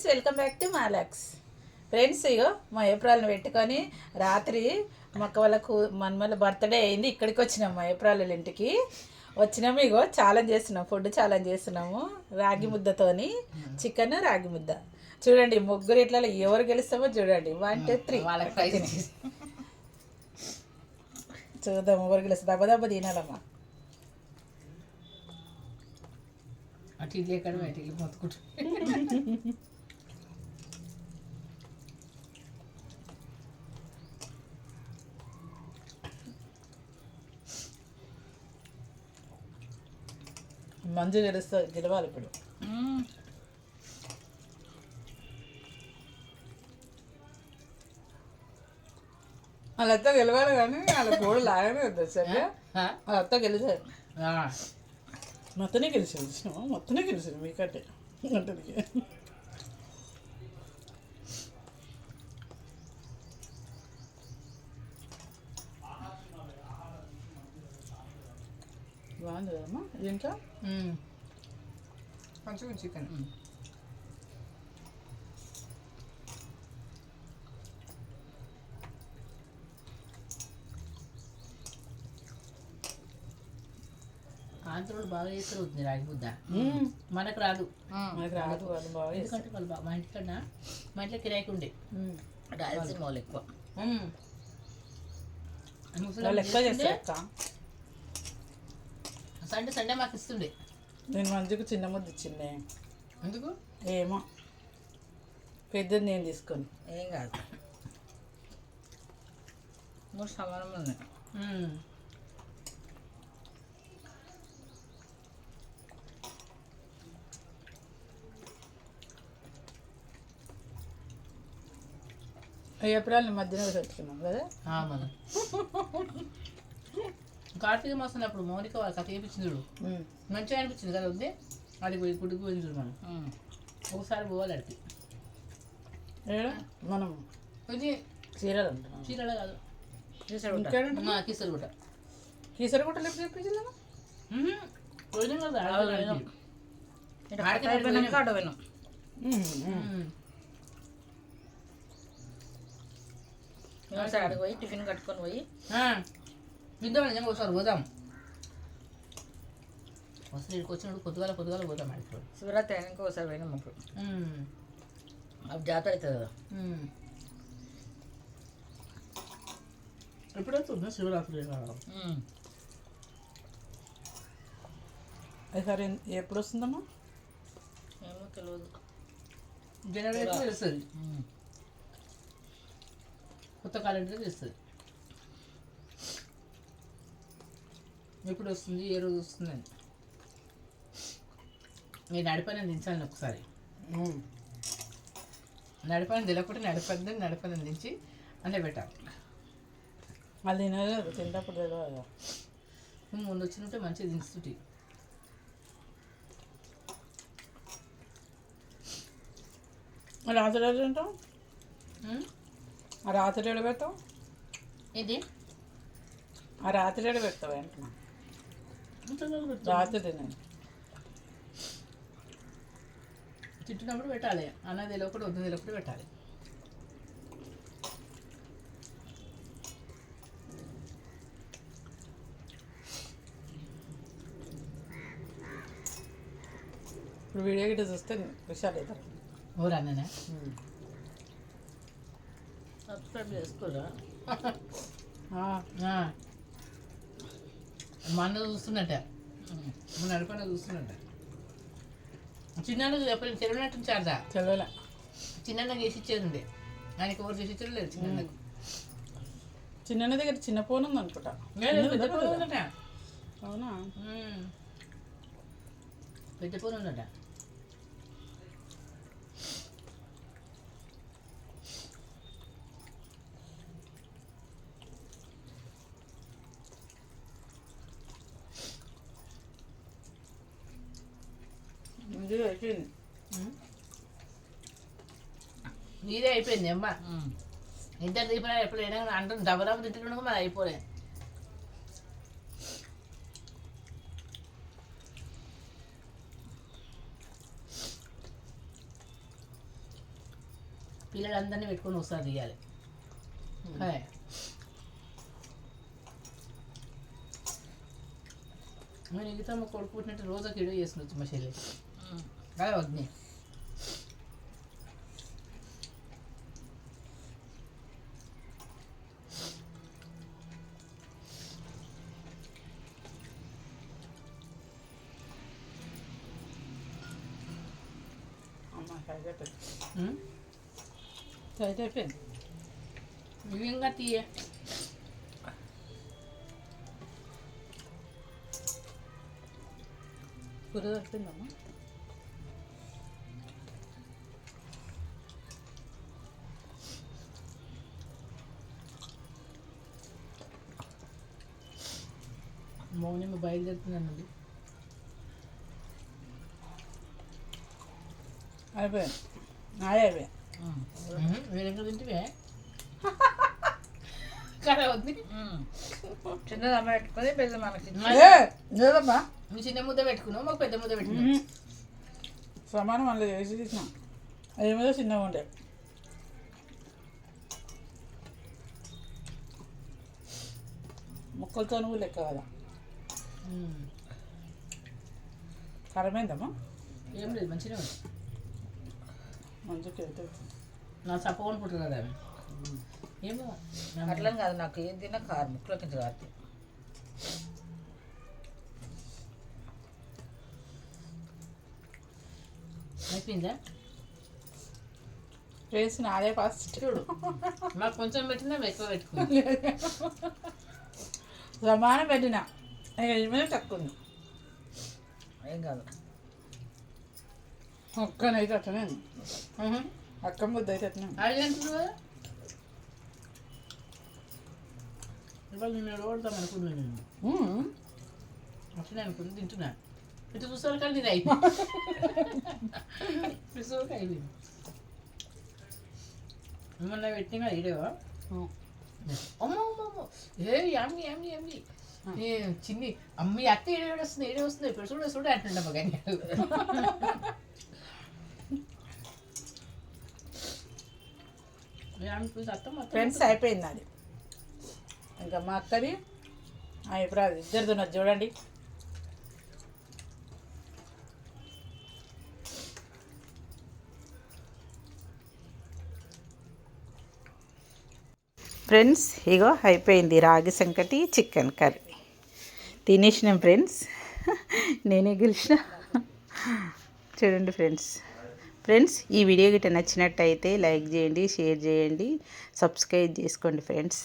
Friends, welcome back to మాలాక్స్. Friends, ఇగో మా ఏప్రాల్ని పెట్టుకొని రాత్రి మొక్క వాళ్ళకు మన్మల బర్త్డే అయింది. ఇక్కడికి వచ్చినాము మా ఏప్రాల ఇంటికి వచ్చినాము. ఇగో ఛాలెంజ్ చేస్తున్నాము, ఫుడ్ ఛాలెంజ్ చేస్తున్నాము. రాగి ముద్దతోని చికెన్ రాగి ముద్ద. చూడండి ముగ్గురు ఇట్లా ఎవరు గెలుస్తామో చూడండి. 1 2 3 వాళ్ళకి చూద్దాం ఎవరు గెలుస్తారు. దెబ్బ దెబ్బ తినాలమ్మా. అటు ఇది ఎక్కడ బయటికి మొత్తుకుంటు మంజు గెలవాలి ఇప్పుడు. వాళ్ళతో గెలవాలి కానీ వాళ్ళ గోడు లాగానే వద్దు సరే. వాళ్ళతో గెలిచారు, మొత్తనే గెలిచారు. చూసినావా, మొత్తనే గెలిచారు మీకంటే అంటది. బాగుంది కదమ్మా దీంట్లో కొంచెం చికెన్. ఆంధ్రులు బాగా చేస్తారు వద్దు రాగి ముద్ద. మనకు రాదు, మనకు రాదు. వాళ్ళు బాగా ఎందుకంటే వాళ్ళు మా ఇంటికన్నా మా ఇంట్లో కిరాయికి ఉండే రాయలసీమ వాళ్ళు ఎక్కువ వాళ్ళు ఎక్కువ చేస్తారు అక్క. సండే సండే మాకు ఇస్తుండే. నేను మంచిగా చిన్న ముద్ద ఇచ్చిండే. ఎందుకు ఏమో పెద్దది నేను తీసుకొని. ఏం కాదు, 3 సమానం ఉన్నాయి. ఏప్రిల్ మధ్యన పెట్టుకున్నాం కదా మనం. కార్తీక మాసం అప్పుడు మౌనిక వాళ్ళ కథ వేయించింది చూడు, మంచిగా అనిపించింది కదా. వద్దే అది పోయి గుడికి పోయింది చూడు. మనం ఒకసారి పోవాలి అడిగి. మనం ఇది చీరలు అంటున్నాం. చీరలే కాదు, కీసరగుట్ట. కీసరగుట్టలు ఎప్పుడు చెప్పించిందమ్మా? పోయినాం కదా ఆడ పోయినాం. అడిగి పోయి టిఫిన్ కట్టుకొని పోయి ఇద్దాం. నిజంగా ఒకసారి పోదాం. అసలు ఇక్కడికి వచ్చినప్పుడు పొద్దుగాల పోదాం. అడిగి శివరాత్రి అయినాక ఒకసారి పోయినాం. అప్పుడు అప్పుడు జాతర అవుతుంది కదా. ఎప్పుడవుతుందా శివరాత్రి? సరే, ఎప్పుడు వస్తుందమ్మా? ఏమో తెలియదు. జనవరి తెలుస్తుంది, కొత్త క్యాలెండర్ తెలుస్తుంది. ఎప్పుడు వస్తుంది, ఏ రోజు వస్తుందని. నేను నడిపని దించాను ఒకసారి. నడిపని తెలియకపోతే నడిపని దించి అన్నీ పెట్టాలి. అది తినలేదు, తింటప్పుడు తెలియదు. ముందు వచ్చినట్టే మంచిగా దించుతుంటే. రాత్రి రోజు ఉంటాం. ఆ రాత్రి ఏడు పెడతావు? ఇది ఆ రాత్రి ఏడు పెడతావు అంటున్నా. రాత్రి తినండి. తింటున్నప్పుడు పెట్టాలి. అన్నది తెలియకుండా వద్దు తెలియకుండా పెట్టాలి. ఇప్పుడు వీడియో గిట్ట చూస్తే విషయాలు అవుతారు. ఊరు అన్ననే సబ్స్క్రైబ్ చేసుకోరా. మా అన్న చూస్తున్నట్ట, మన నడిపన్న చూస్తున్నట్ట. చిన్న చెప్పలేదు, తెలియనట్టు చార్దా తెలియలే. చిన్న చేసి ఇచ్చేది ఉండే, ఆయనకి ఎవరు చేసి ఇచ్చారు లేదు. చిన్న దగ్గర చిన్న ఫోన్ ఉంది అనుకుంటా. పెద్ద ఫోన్ ఉందట. అవునా? పెద్ద ఫోన్ ఉందట. నీదే అయిపోయింది అమ్మ. ఇద్దరు దీపాలు ఎప్పుడు అంటుంది. దెబ్బ తింటుండగా మరి అయిపోలే. పిల్లలందరినీ పెట్టుకొని ఒకసారి తీయాలి. హాయ్. నేను మిగతా మా కొడుకు పుట్టినట్టు రోజుకి వీడియో చేసుకుని మా చెల్లి అదే వద్దు. అమ్మ సైజ్ అయిపోయింది. సైజ్ అయిపోయింది. ఇవేంగా తీయ కూర సరిపోయిందమ్మా. మౌని బయలుదేరుతున్నానండి. అయిపోయింది. నాదే అయిపోయింది. వేరేగా తింటివే కదా వద్దు. చిన్నది అమ్మ పెట్టుకొని పెద్ద మనకి లేదమ్మా, నువ్వు చిన్న ముద్ద పెట్టుకున్నావు, మాకు పెద్ద ముద్ద పెట్టుకున్నావు. సమానం మళ్ళీ వేసి తీసిన అది మీద చిన్నగా ఉండే. ముక్కలతో నువ్వు లెక్క కదా. కరమైందమ్మా. ఏం లేదు, మంచిగా ఉంది. మంచిగా అయితే నా చప్పకొని పుట్టారు కదా ఆమె. ఏమో అట్లా కాదు, నాకు ఏం తిన్నా కారు ముక్కల కింద కాదు. అయిపోయిందా? వేసి నాదే ఫస్ట్. చూడు, మాకు కొంచెం పెట్టినా ఎక్కువ పెట్టుకుంది. సమానం పెట్టిన ఇక ఇది మీద తక్కువ ఉంది. ఏం కాదు. ఒక్కనైతే అట్లనే ఉంది. అక్క ముద్ద అయితే అట్లనే ఉంది. అది అంటున్నావు కదా, ఇవాళ నేను ఓడతాం అనుకున్నాను. నేను అట్లనే అనుకుని తింటున్నా. ఇటు చూసారు కానీ ఇది అయిపోయింది. చూసారు అయిపోయింది. ఏమన్నా పెట్టినా ఇడేవా? అమ్మో అమ్మో, ఏ అమ్మి అమ్మి అమ్మి చిన్ని అమ్మి అత్త ఏడే వస్తుంది, ఏడే వస్తుంది, ఇప్పుడు చూడ చూడ అంటుండమ్మ. కానీ ఫ్రెండ్స్ అయిపోయింది అది. ఇంకా మా అక్కది ఇప్పుడు అది ఇద్దరిది ఉన్నది చూడండి. ఫ్రెండ్స్ ఇగో అయిపోయింది రాగి సంకటి చికెన్ కర్రీ. తినేసినాం ఫ్రెండ్స్, నేనే గెలిచిన. చూడండి ఫ్రెండ్స్ ఈ వీడియో గిట్ట నచ్చినట్టయితే లైక్ చేయండి, షేర్ చేయండి, సబ్స్క్రైబ్ చేసుకోండి ఫ్రెండ్స్.